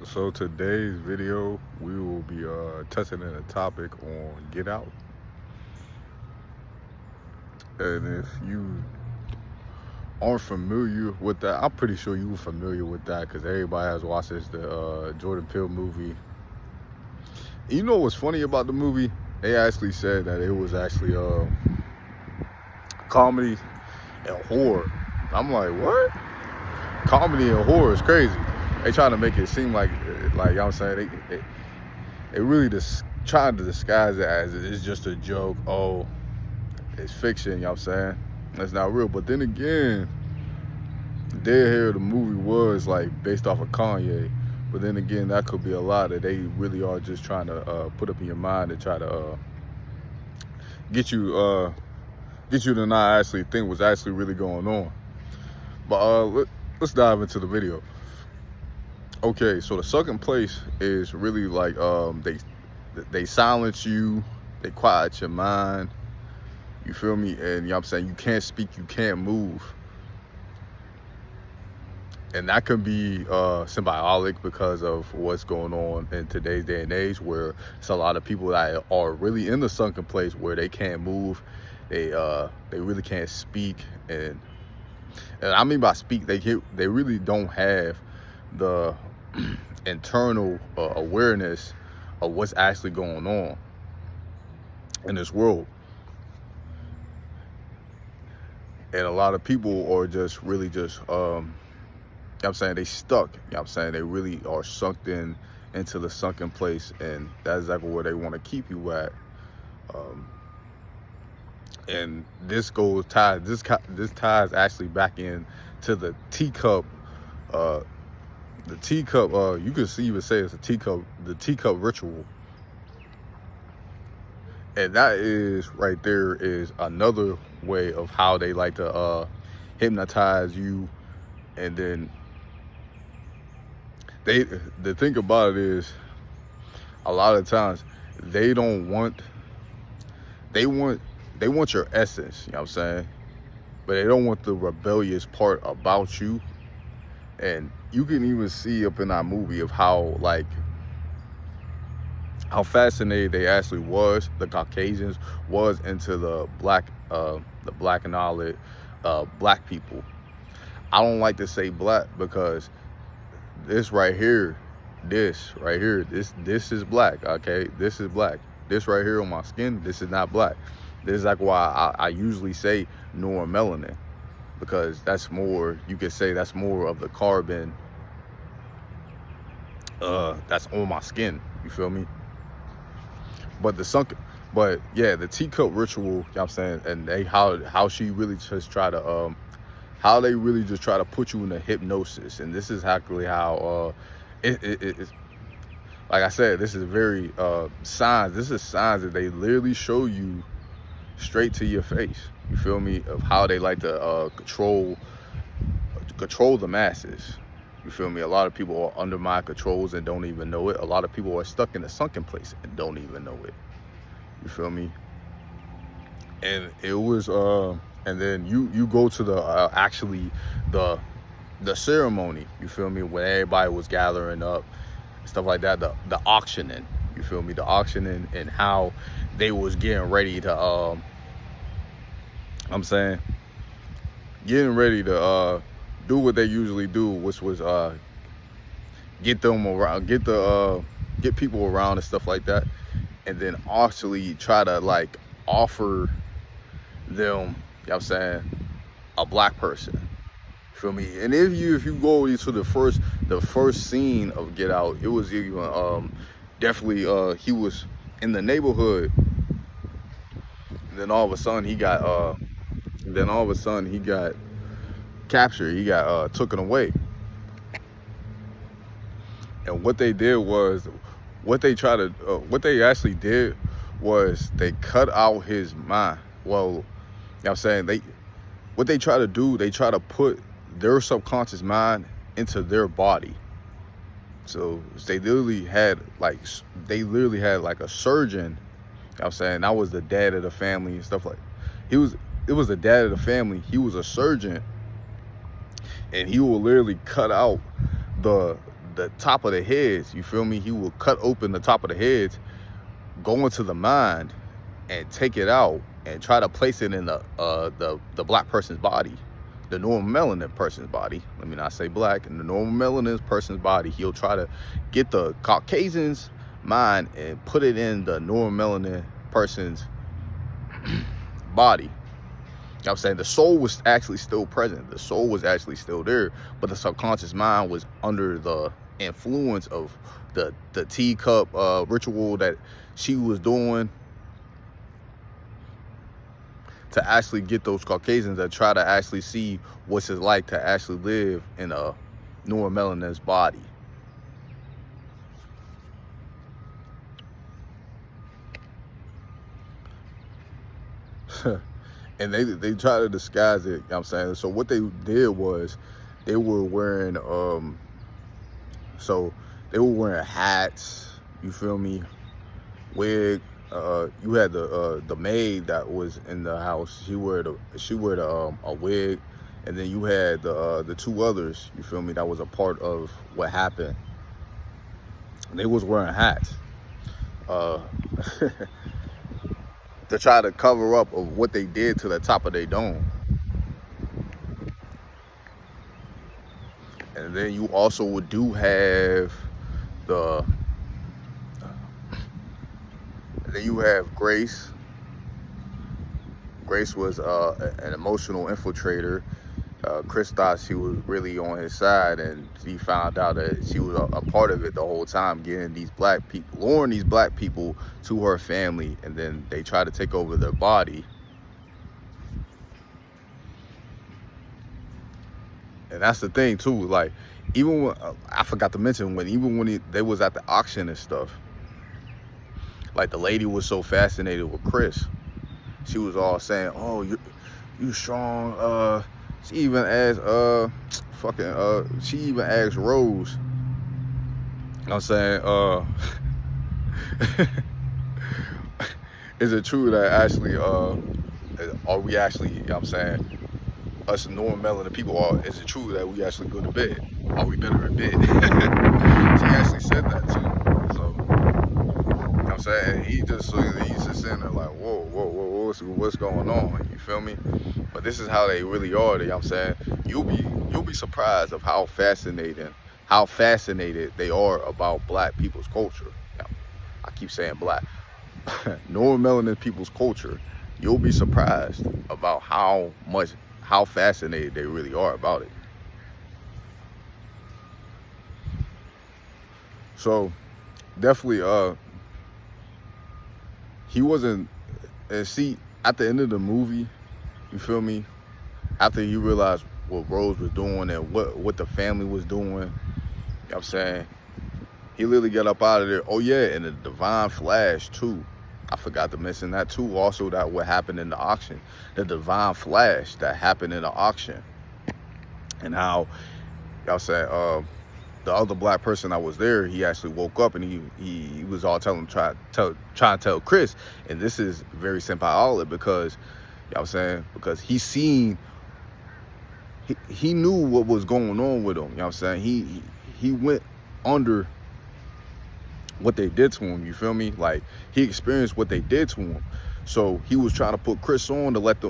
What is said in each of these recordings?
So today's video, we will be touching on a topic on Get Out. And if you aren't familiar with that, I'm pretty sure you were familiar with that because everybody has watched this, the Jordan Peele movie. You know what's funny about the movie? They actually said that it was actually comedy and horror. I'm like, what? Comedy and horror is crazy. They trying to make it seem like you know what I'm saying, they really just trying to disguise it as it's just a joke. Oh, it's fiction, you know what I'm saying? That's not real. But then again, Dead Hair, the movie was like based off of Kanye. But then again, that could be a lot that they really are just trying to put up in your mind and try to get you to not actually think what's actually really going on. But let's dive into the video. Okay, so the Sunken Place is really like they silence you, they quiet your mind. You feel me? And you know what I'm saying, you can't speak, you can't move. And that can be symbolic because of what's going on in today's day and age, where it's a lot of people that are really in the sunken place where they can't move, they really can't speak, and I mean by speak, they really don't have the internal awareness of what's actually going on in this world. And a lot of people are just really just you know what I'm saying, they stuck, you know what I'm saying, they really are sunk into the sunken place, and that's exactly where they want to keep you at. And this ties actually back in to the teacup. The teacup, you could even say it's the teacup ritual. And that is right there is another way of how they like to hypnotize you. And then the thing about it is, a lot of times they want your essence, you know what I'm saying? But they don't want the rebellious part about you. And you can even see up in that movie of how fascinated they actually was, the Caucasians was, into the black and all it black people. I don't like to say black because this right here, this is black, okay? This is black. This right here on my skin, this is not black. This is like why I usually say Neuromelanin, because that's more, you could say that's more of the carbon that's on my skin, you feel me? But the teacup ritual, you know what I'm saying, and how she really just try to how they really just try to put you in a hypnosis. And this is exactly how it's like I said, this is very signs that they literally show you straight to your face, you feel me, of how they like to control the masses, you feel me? A lot of people are under my controls and don't even know it. A lot of people are stuck in a sunken place and don't even know it, you feel me? And it was and then you go to the actually the ceremony, you feel me, when everybody was gathering up, stuff like that, the auctioning, you feel me, the auctioning, and how they was getting ready to I'm saying, getting ready to do what they usually do, which was get them around, get people around and stuff like that, and then actually try to like offer them, you know what I'm saying, a black person, feel me? And if you go into the first scene of Get Out, it was even definitely he was in the neighborhood, and then all of a sudden he got captured, he got taken away. And what they actually did was they cut out his mind. Well, you know what I'm saying, what they try to do, they try to put their subconscious mind into their body. So they literally had like a surgeon, you know what I'm saying, that was the dad of the family and stuff like. It was the dad of the family. He was a surgeon, and he will literally cut out the the top of the heads, you feel me? He would cut open the top of the heads, go into the mind, and take it out and try to place it in the black person's body, the neuromelanin person's body. Let me not say black. In the neuromelanin person's body, he'll try to get the Caucasian's mind and put it in the neuromelanin person's body. You know what I'm saying? The soul was actually still present. The soul was actually still there, but the subconscious mind was under the influence of the teacup ritual that she was doing to actually get those Caucasians to try to actually see what's it like to actually live in a neuromelanin's body. And they try to disguise it, you know what I'm saying? So what they did was they were wearing hats, you feel me, wig. You had the maid that was in the house. She wore a wig, and then you had the two others, you feel me, that was a part of what happened. They was wearing hats to try to cover up of what they did to the top of their dome. And then you also do have then you have Grace. Grace was an emotional infiltrator. Chris thought she was really on his side, and he found out that she was a part of it the whole time, getting these black people, luring these black people to her family, and then they try to take over their body. And that's the thing too, like, even when, I forgot to mention, when they was at the auction and stuff, like, the lady was so fascinated with Chris. She was all saying, "Oh, you strong." She even asked she even asked Rose, you know what I'm saying, is it true that actually are we actually, you know what I'm saying, us neuromelanin people, is it true that we actually go to bed? Are we better in bed? She actually said that too. So, you know what I'm saying? He's just sitting there like, whoa, what's going on? You feel me? But this is how they really are. You know what I'm saying? You'll be surprised of how fascinated they are about black people's culture. Now, I keep saying black. Neuromelanin people's culture. You'll be surprised about how fascinated they really are about it. So definitely he wasn't, and see, at the end of the movie, you feel me, after he realized what Rose was doing and what the family was doing, you know what I'm saying, he literally got up out of there. Oh yeah, and the divine flash too, I forgot to mention that too, also, that what happened in the auction, the divine flash that happened in the auction, and how, y'all say, the other black person that was there, he actually woke up and he was all trying to tell Chris, and this is very symbolic because, y'all saying, because he knew what was going on with him, you know what I'm saying, he went under what they did to him, you feel me, like, he experienced what they did to him. So he was trying to put Chris on to let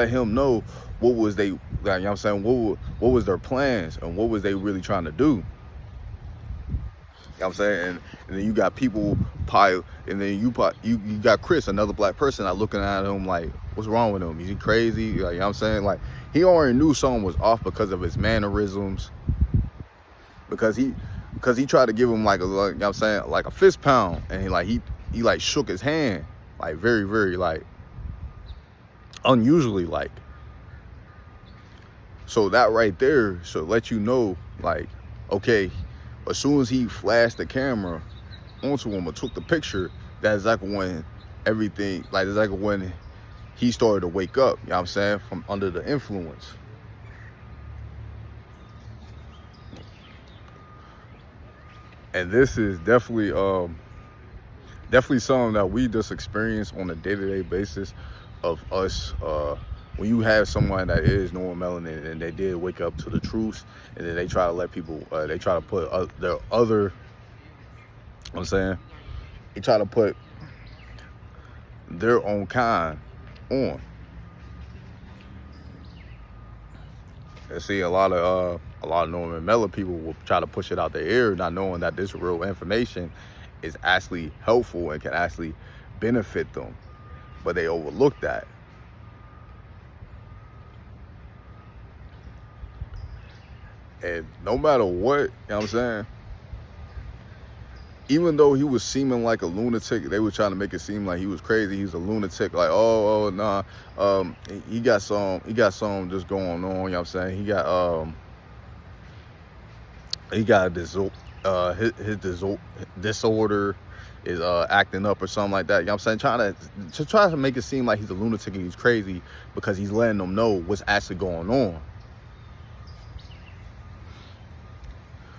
him know what was they, like, you know what I'm saying, what was their plans and what was they really trying to do. You know what I'm saying? And then you got people and then you got Chris, another black person, that looking at him like, what's wrong with him? Is he crazy? Like, you know what I'm saying? Like, he already knew something was off because of his mannerisms. Because he tried to give him like, you know what I'm saying, like a fist pound, and he like shook his hand, like very, very, like, unusually, like. So that right there should let you know, like, okay, as soon as he flashed the camera onto him or took the picture, that's like when everything, like, it's like when he started to wake up, you know what I'm saying, from under the influence. And this is definitely something that we just experience on a day-to-day basis, of us when you have someone that is neuromelanin and they did wake up to the truth, and then they try to let people, they try to put their other, you know what I'm saying, they try to put their own kind on. And see, a lot of neuromelanin people will try to push it out their ear, not knowing that this real information is actually helpful and can actually benefit them, but they overlook that. And no matter what, you know what I'm saying, even though he was seeming like a lunatic, they were trying to make it seem like he was crazy. He was a lunatic, like, oh nah, he got some just going on, you know what I'm saying? He got his disorder is acting up or something like that. You know what I'm saying? Try to make it seem like he's a lunatic and he's crazy because he's letting them know what's actually going on.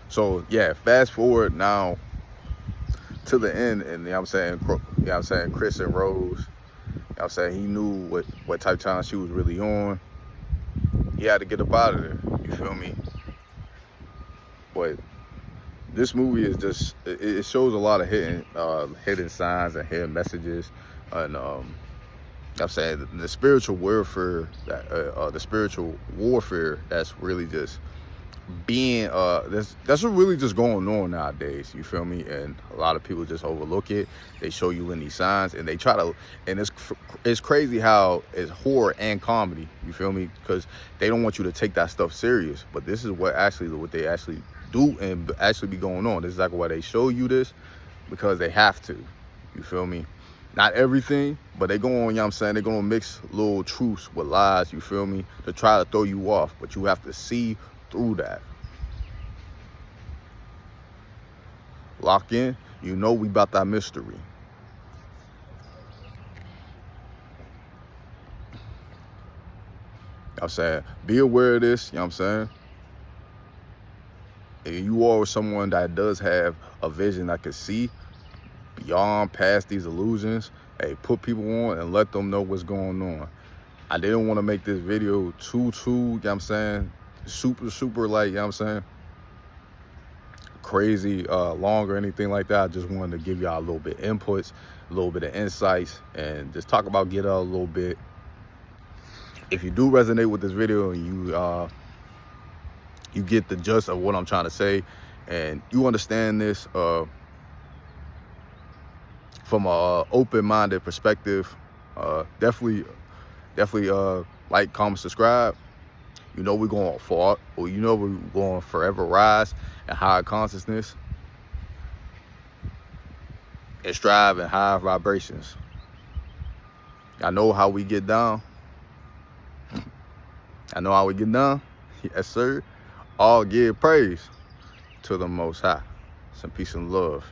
So yeah, fast forward now to the end, and you know what I'm saying, Chris and Rose, you know what I'm saying, he knew what type of time she was really on. He had to get up out of there, you feel me? But this movie is just, it shows a lot of hidden signs and hidden messages, and I'm saying the spiritual warfare that's really just being that's what really just going on nowadays, you feel me? And a lot of people just overlook it. They show you in these signs, and they try to, and it's crazy how it's horror and comedy, you feel me? Because they don't want you to take that stuff serious, but this is what they actually do and actually be going on. This is exactly why they show you this, because they have to, you feel me? Not everything, but they go on, you know what I'm saying, they're gonna mix little truths with lies, you feel me, to try to throw you off, but you have to see through that. Lock in, you know we about that mystery. I'm saying, be aware of this, you know what I'm saying? If you are someone that does have a vision that can see beyond past these illusions, hey, put people on and let them know what's going on. I didn't want to make this video too, you know what I'm saying, super like, you know what I'm saying, crazy long or anything like that. I just wanted to give y'all a little bit of inputs, a little bit of insights, and just talk about Get Out a little bit. If you do resonate with this video and you get the gist of what I'm trying to say, and you understand this from a open-minded perspective, definitely like, comment, subscribe. You know we're going far, or you know we're going forever rise and higher consciousness and strive in higher vibrations. I know how we get down. I know how we get down. Yes, sir. All give praise to the Most High. Some peace and love.